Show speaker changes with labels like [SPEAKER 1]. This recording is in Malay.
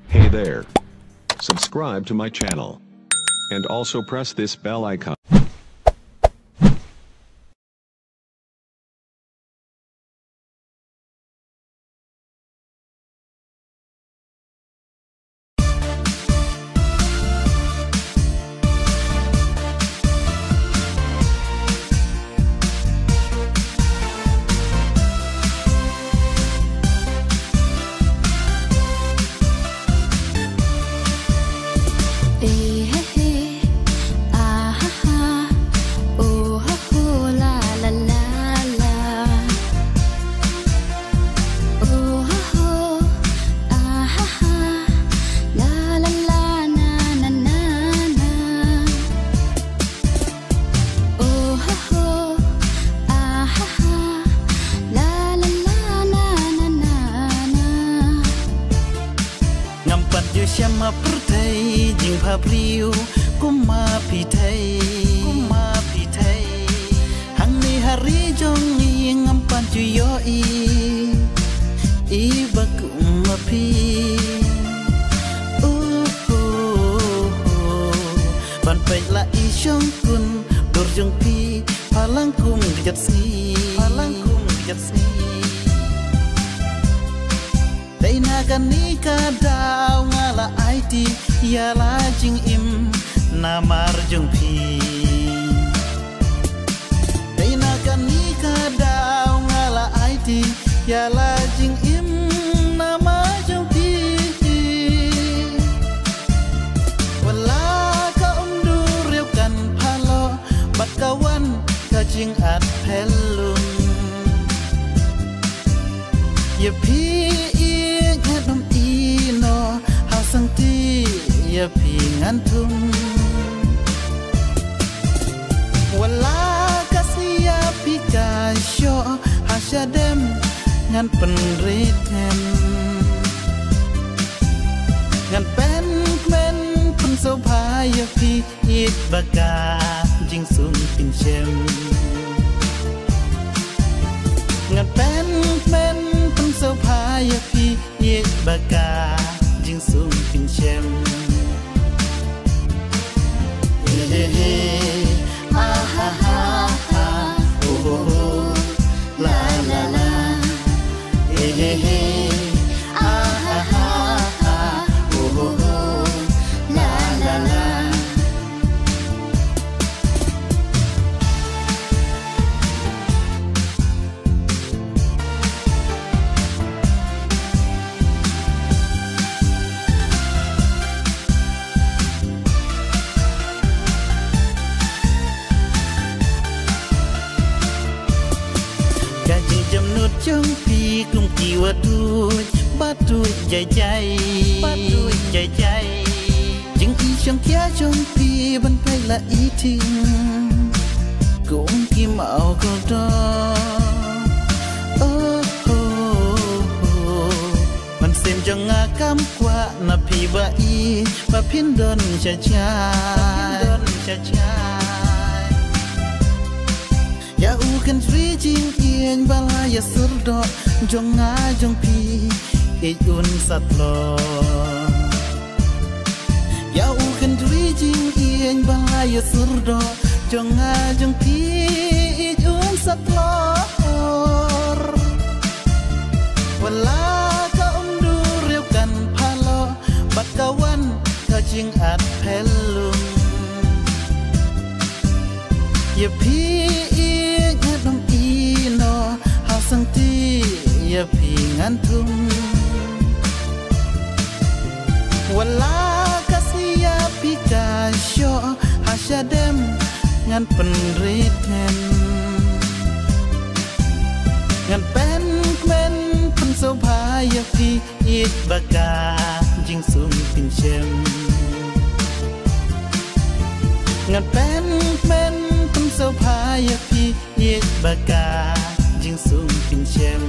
[SPEAKER 1] Hey there. Subscribe to my channel. And also press this bell icon.
[SPEAKER 2] Sama pertai jing papriu kuma pitai hang ni hari jong ni ngampan cuyo i bakum api ban pai la i shong kun dor jong pi palangkum gejat si Dainagan ni kadau ngala aiti ya la jing im namar jung pi Dainagan ni kadau ngala aiti ya la jing im namar jung pi wala ka undu riu kan phalo bat kawan ka jing at pelum ya pi Sangti ya pingan tum wala kasia pika syo hasadem ngan penriten ngan pen pun sobhaya pi it baga jing sun pin chem ngan pen pun sobhaya pi it baga jing sung pin chem ah ha ha ha oh oh la la la ah ha ha ha oh oh la la la Jong pi kum kiwa tu batu jai jing i chang kia jong pi ban pai la i ting kum ki mau ko do man sem jong a kam kwa na pi ba i ba pin don cha Ya ukan tri jing ien balaya surdo jonga jong pi ejun satlo Ya ukan tri jing ien balaya surdo jonga jong pi ejun satlo wala ka undu riu kan phalo bat kawan ka jing at pelum Ya pi Sangti ya pingan tum wala kasia pika syo hasadem ngan penriten ngan pen pun sobhaya pi it baga jing sum pin chem ngan pen pun sobhaya pi it baga jing sung pin chem